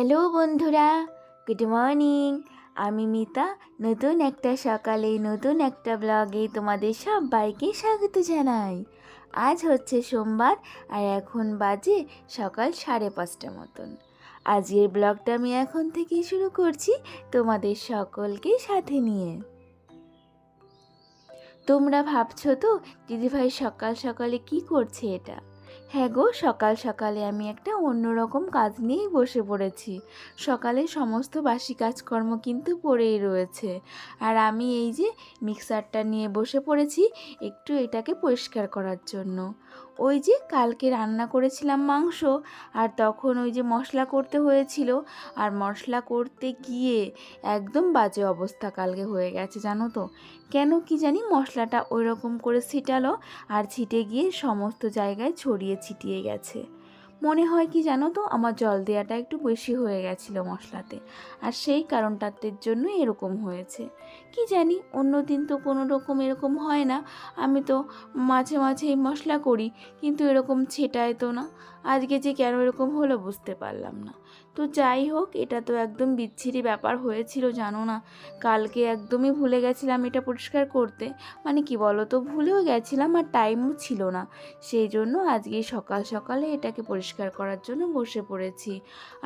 Hello বন্ধুরা, good morning. আমি মিতা। নতুন একটা সকালে নতুন একটা ব্লগে তোমাদের সবাইকে স্বাগত জানাই। আজ হচ্ছে সোমবার আর এখন বাজে সকাল 5:30 মতন। আজকের ব্লগটা আমি এখন থেকেই শুরু করছি তোমাদের সকলকে সাথে নিয়ে। তোমরা ভাবছো তো দিদিভাই সকাল সকালে কি করছে এটা? হ্যাঁ গো, সকাল সকালে আমি একটা অন্যরকম কাজ নিয়েই বসে পড়েছি। সকালে সমস্ত বাসি কাজকর্ম কিন্তু পড়েই রয়েছে, আর আমি এই যে মিক্সারটা নিয়ে বসে পড়েছি একটু এটাকে পরিষ্কার করার জন্য। ওই যে কালকে রান্না করেছিলাম মাংস, আর তখন ওই যে মশলা করতে হয়েছিল, আর মশলা করতে গিয়ে একদম বাজে অবস্থা কালকে হয়ে গেছে জানো তো। কেন কি জানি মশলাটা ওই রকম করে ছিটালো, আর ছিটে গিয়ে সমস্ত জায়গায় ছড়িয়ে ছিটিয়ে গেছে। মনে হয় কি জানো তো, আমার জল দেওয়াটা একটু বেশি হয়ে গেছিলো মশলাতে, আর সেই কারণটার জন্য এরকম হয়েছে। কি জানি, অন্য দিন তো কোনো রকম এরকম হয় না। আমি তো মাঝে মাঝেই মশলা করি, কিন্তু এরকম ছেটায় তো না। আজকে যে কেন এরকম হলো বুঝতে পারলাম না। তো যাই হোক, এটা তো একদম বিচ্ছিরি ব্যাপার হয়েছিল জানো না। কালকে একদমই ভুলে গেছিলাম এটা পরিষ্কার করতে। মানে কি বলো তো, ভুলেও গেছিলাম আর টাইমও ছিল না। সেই জন্য আজকে সকাল সকালে এটাকে পরিষ্কার করার জন্য বসে পড়েছি।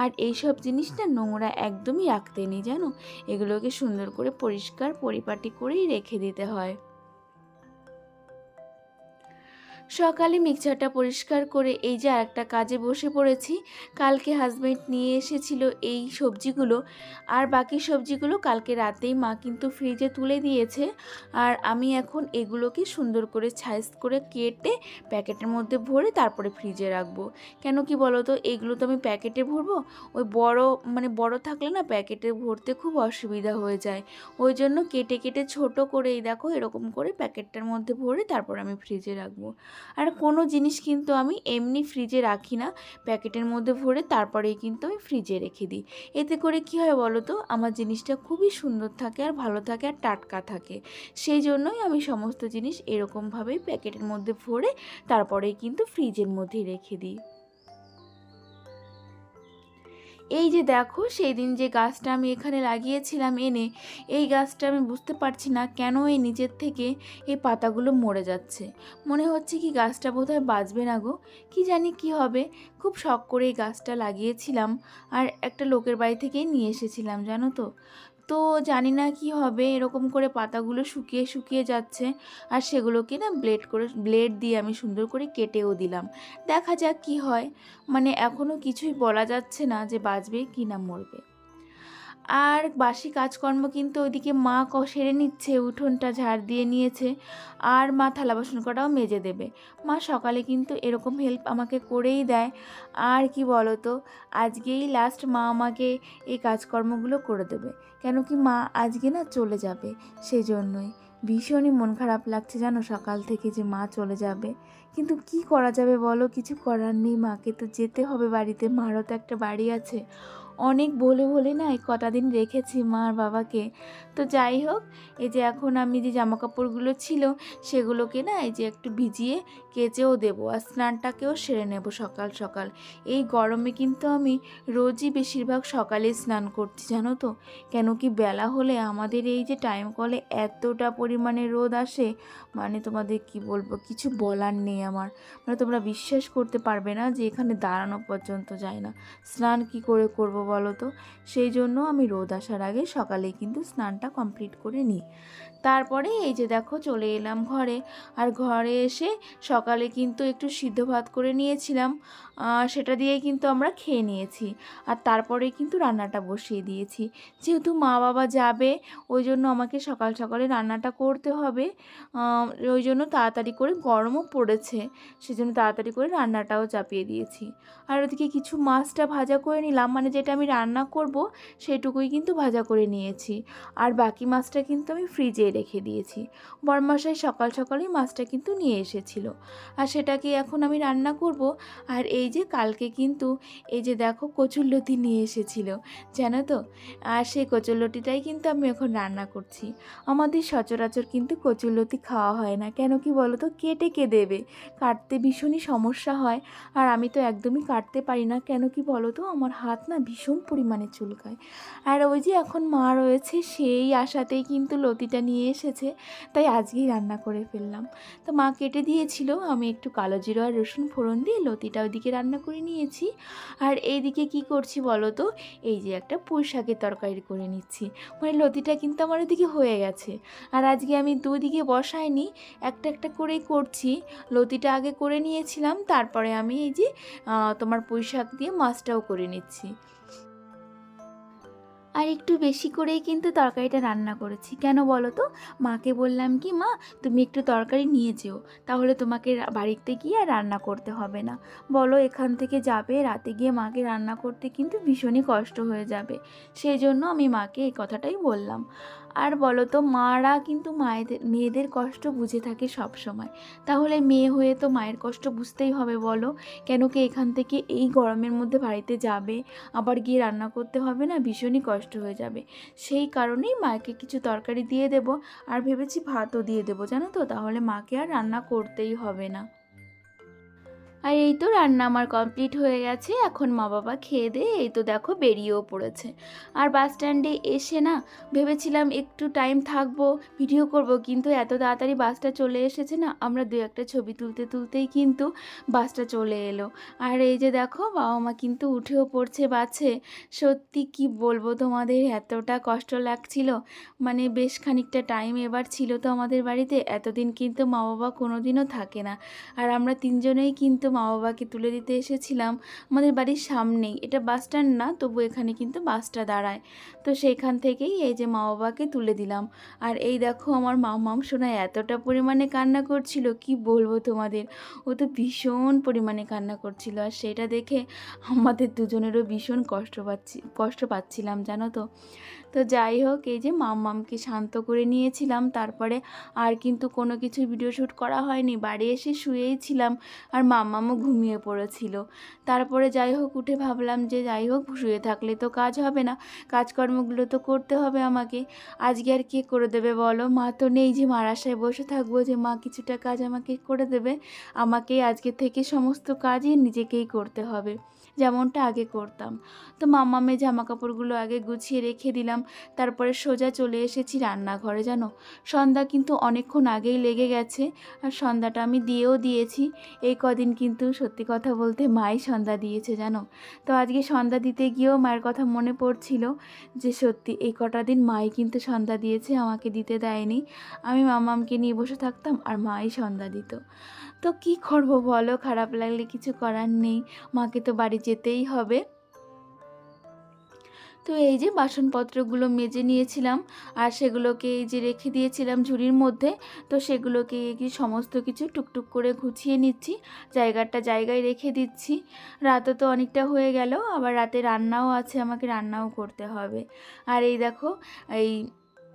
আর এই সব জিনিসটা নোংরা একদমই রাখতে নেই জানো, এগুলোকে সুন্দর করে পরিষ্কার পরিপাটি করেই রেখে দিতে হয়। সকালে মিক্সারটা পরিষ্কার করে এই যে আরেকটা কাজে বসে পড়েছি। কালকে হাজব্যান্ড নিয়ে এসেছিল এই সবজিগুলো, আর বাকি সবজিগুলো কালকে রাতেই মা কিন্তু ফ্রিজে তুলে দিয়েছে। আর আমি এখন এগুলোকে সুন্দর করে সাইজ করে কেটে প্যাকেটের মধ্যে ভরে তারপরে ফ্রিজে রাখবো। কেন কি বলো তো, এগুলো তো আমি প্যাকেটে ভরবো, ওই বড় থাকলে না প্যাকেটে ভরতে খুব অসুবিধা হয়ে যায়। ওই জন্য কেটে কেটে ছোট করে এই দেখো এরকম করে প্যাকেটটার মধ্যে ভরে তারপর আমি ফ্রিজে রাখবো। আর কোনো জিনিস কিন্তু আমি এমনি ফ্রিজে রাখি না, প্যাকেটের মধ্যে ভরে তারপরেই কিন্তু আমি ফ্রিজে রেখে দিই। এতে করে কী হয় বলো তো, আমার জিনিসটা খুবই সুন্দর থাকে আর ভালো থাকে আর টাটকা থাকে। সেই জন্যই আমি সমস্ত জিনিস এরকমভাবেই প্যাকেটের মধ্যে ভরে তারপরেই কিন্তু ফ্রিজের মধ্যেই রেখে দিই। এই যে দেখো, সেই দিন যে গাছটা আমি এখানে লাগিয়েছিলাম এনে, এই গাছটা আমি বুঝতে পারছি না কেন এই নিচের থেকে এই পাতাগুলো মরে যাচ্ছে। মনে হচ্ছে কি গাছটা বোধহয় বাঁচবে না গো, কি জানি কি হবে। খুব শখ করে এই গাছটা লাগিয়েছিলাম, আর একটা লোকের বাড়ি থেকেই নিয়ে এসেছিলাম জানো তো। তো জানি না কি হবে, এরকম করে পাতাগুলো শুকিয়ে শুকিয়ে যাচ্ছে, আর সেগুলোকে না ব্লেড দিয়ে আমি সুন্দর করে কেটেও দিলাম। দেখা যাক কি হয়। মানে এখনও কিছুই বলা যাচ্ছে না যে বাঁচবে কি না মরবে। আর বাসি কাজকর্ম কিন্তু ওইদিকে মা সেরে নিচ্ছে, উঠোনটা ঝাড় দিয়ে নিয়েছে, আর মা থালা বাসন কটাও মেজে দেবে। মা সকালে কিন্তু এরকম হেল্প আমাকে করেই দেয়। আর কি বলো তো, আজকেই লাস্ট মা আমাকে এই কাজকর্মগুলো করে দেবে। কেন কি মা আজকে না চলে যাবে, সেই জন্যই ভীষণই মন খারাপ লাগছে জানো সকাল থেকে যে মা চলে যাবে। কিন্তু কি করা যাবে বলো, কিছু করার নেই, মাকে তো যেতে হবে বাড়িতে, মারও তো একটা বাড়ি আছে। অনেক বলে বলে না এই কটা দিন রেখেছি মা আর বাবাকে। তো যাই হোক, এই যে এখন আমি যে জামা কাপড়গুলো ছিল সেগুলোকে না এই যে একটু ভিজিয়ে কেচেও দেবো, আর স্নানটাকেও সেরে নেব সকাল সকাল। এই গরমে কিন্তু আমি রোজই বেশিরভাগ সকালে স্নান করছি জানো তো। কেন কি বেলা হলে আমাদের এই যে টাইম কলে এতটা পরিমাণে রোদ আসে, মানে তোমাদের কি বলবো, কিছু বলার নেই আমার। মানে তোমরা বিশ্বাস করতে পারবে না যে এখানে দাঁড়ানো পর্যন্ত যায় না। স্নান কি করে করব বলো তো। সেই জন্য আমি রোদ আসার আগে সকালে কিন্তু স্নানটা কমপ্লিট করে নিই। তারপরে এই যে দেখো চলে এলাম ঘরে। আর ঘরে এসে সকালে কিন্তু একটু সিদ্ধ ভাত করে নিয়েছিলাম, সেটা দিয়ে কিন্তু আমরা খেয়ে নিয়েছি। আর তারপরে কিন্তু রান্নাটা বসিয়ে দিয়েছি। যেহেতু মা বাবা যাবে, ওই জন্য আমাকে সকাল সকালে রান্নাটা করতে হবে। ওই জন্য তাড়াতাড়ি করে, গরমও পড়েছে সেজন্য তাড়াতাড়ি করে রান্নাটাও চাপিয়ে দিয়েছি। আর ওদিকে কিছু মাছটা ভাজা করে নিলাম, মানে যেটা আমি রান্না করব সেটুকুই কিন্তু ভাজা করে নিয়েছি। আর বাকি মাছটা কিন্তু আমি ফ্রিজে রেখে দিয়েছি। বরমশাই সকাল সকালেই মাছটা কিন্তু নিয়ে এসেছিল, আর সেটাকে এখন আমি রান্না করব। আর এই যে কালকে কিন্তু এই যে দেখো কচুরলতি নিয়ে এসেছিল জানো তো, আর সেই কচুরলতিটাই কিন্তু আমি এখন রান্না করছি। আমাদের সচরাচর কিন্তু কচুরলতি খাওয়া হয় না, কেন কি বলো তো, কেটে কে দেবে, কাটতে ভীষণই সমস্যা হয়। আর আমি তো একদমই কাটতে পারি না, কেন কি বলো তো, আমার হাত না ভীষণ ভীষণ পরিমাণে চুলকায়। আর ওই যে এখন মা রয়েছে, সেই আশাতেই কিন্তু লতিটা নিয়ে এসেছে, তাই আজকেই রান্না করে ফেললাম। তো মা কেটে দিয়েছিল, আমি একটু কালো জিরা আর রসুন ফোড়ন দিয়ে লতিটা ওইদিকে রান্না করে নিয়েছি। আর এইদিকে কি করছি বলো তো, এই যে একটা পুঁই শাকের তরকারি করে নিচ্ছি। মানে লতিটা কিন্তু আমার ওদিকে হয়ে গেছে। আর আজকে আমি দুদিকে বসাইনি, একটা একটা করেই করছি। লতিটা আগে করে নিয়েছিলাম, তারপরে আমি এই যে তোমার পুঁই শাক দিয়ে মাছটাও করে নিচ্ছি। আর একটু বেশি করেই কিন্তু তরকারিটা রান্না করেছি। কেন বলো তো, মাকে বললাম কি, মা তুমি একটু তরকারি নিয়ে যেও, তাহলে তোমাকে বাড়িতে গিয়ে আর রান্না করতে হবে না। বলো এখান থেকে যাবে, রাতে গিয়ে মাকে রান্না করতে কিন্তু ভীষণই কষ্ট হয়ে যাবে। সেই জন্য আমি মাকে এই কথাটাই বললাম। আর বলো তো, মারা কিন্তু মেয়েদের কষ্ট বুঝে থাকে সব সময়। তাহলে মেয়ে হয়ে তো মায়ের কষ্ট বুঝতেই হবে বলো। কেন কি এখান থেকে এই গরমের মধ্যে বাড়িতে যাবে, আবার গিয়ে রান্না করতে হবে না, ভীষণই কষ্ট হয়ে যাবে। সেই কারণেই মাকে কিছু তরকারি দিয়ে দেব, আর ভেবেছি ভাতও দিয়ে দেবো, জানো তো, তাহলে মাকে আর রান্না করতেই হবে না। আর এই তো রান্না আমার কমপ্লিট হয়ে গেছে। এখন মা বাবা খেয়ে দিয়ে এই তো দেখো বেরিয়েও পড়েছে। আর বাস স্ট্যান্ডে এসে না ভেবেছিলাম একটু টাইম থাকবো, ভিডিও করব, কিন্তু এত তাড়াতাড়ি বাসটা চলে এসেছে না, আমরা দু একটা ছবি তুলতে তুলতেই কিন্তু বাসটা চলে এলো। আর এই যে দেখো বাবা মা কিন্তু উঠেও পড়ছে বাসে। সত্যি কি বলবো তোমাদের, এতটা কষ্ট লাগছিল। মানে বেশ খানিকটা টাইম এবার ছিল তো আমাদের বাড়িতে, এতদিন কিন্তু মা বাবা কোনো দিনও থাকে না। আর আমরা তিনজনেই কিন্তু মা বাবাকে তুলে দিতে এসেছিলাম আমাদের বাড়ির সামনেই। এটা বাস স্ট্যান্ড না, তবু এখানে কিন্তু বাসটা দাঁড়ায়। তো সেইখান থেকেই এই যে মা বাবাকে তুলে দিলাম। আর এই দেখো আমার মামাম সোনা এতটা পরিমাণে কান্না করছিল, কি বলবো তোমাদের। ও তো ভীষণ পরিমাণে কান্না করছিল, আর সেটা দেখে আমাদের দুজনেরও ভীষণ কষ্ট পাচ্ছিলাম, জানো তো। তো যাই হোক, এই যে মাম্মামকে শান্ত করে নিয়েছিলাম, তারপরে আর কিন্তু কোনো কিছু ভিডিও শ্যুট করা হয়নি, বাড়ি এসে শুয়েই ছিলাম। আর মাম্মামও ঘুমিয়ে পড়েছিল। তারপরে যাই হোক উঠে ভাবলাম যে যাই হোক, শুয়ে থাকলে তো কাজ হবে না, কাজকর্মগুলো তো করতে হবে আমাকে। আজকে আর কে করে দেবে বলো, মা তো নেই যে মার আশায় বসে থাকবো যে মা কিছুটা কাজ আমাকে করে দেবে। আমাকেই আজকে থেকে সমস্ত কাজই নিজেকেই করতে হবে, যেমনটা আগে করতাম। তো মাম্মামের জামা কাপড়গুলো আগে গুছিয়ে রেখে দিলাম, তারপরে সোজা চলে এসেছি রান্নাঘরে। জানো, সন্ধ্যা কিন্তু অনেকক্ষণ আগেই লেগে গেছে, আর সন্ধ্যাটা আমি দিয়েও দিয়েছি। এই কদিন কিন্তু সত্যি কথা বলতে মাই সন্ধ্যা দিয়েছে, জানো। তো আজকে সন্ধ্যা দিতে গিয়েও মায়ের কথা মনে পড়ছিল, যে সত্যি এই কটা দিন মাই কিন্তু সন্ধ্যা দিয়েছে, আমাকে দিতে দেয়নি। আমি মামামকে নিয়ে বসে থাকতাম আর মাই সন্ধ্যা দিত। তো কি করবো বলো, খারাপ লাগলে কিছু করার নেই, মাকে তো বাড়ি যেতেই হবে। তো এই যে বাসনপত্রগুলো মেজে নিয়েছিলাম, আর সেগুলোকে এই যে রেখে দিয়েছিলাম ঝুড়ির মধ্যে। তো সেগুলোকে কি সমস্ত কিছু টুকটুক করে গুছিয়ে নিচ্ছি, জায়গায় রেখে দিচ্ছি। রাতও তো অনেকটা হয়ে গেল, আবার রাতে রান্নাও আছে, আমাকে রান্নাও করতে হবে। আর এই দেখো, এই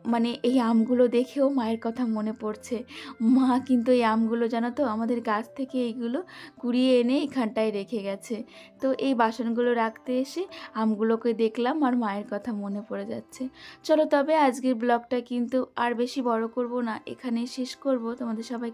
মানে এই আমগুলো দেখেও মায়ের কথা মনে পড়ছে। মা কিন্তু এই আমগুলো জানো তো আমাদের গাছ থেকে এইগুলো কুড়িয়ে এনে এখানটায় রেখে গেছে। তো এই বাসনগুলো রাখতে এসে আমগুলোকে দেখলাম আর মায়ের কথা মনে পড়ে যাচ্ছে। চলো তবে আজকের ব্লগটা কিন্তু আর বেশি বড় করব না, এখানেই শেষ করব। তোমাদের সবাইকে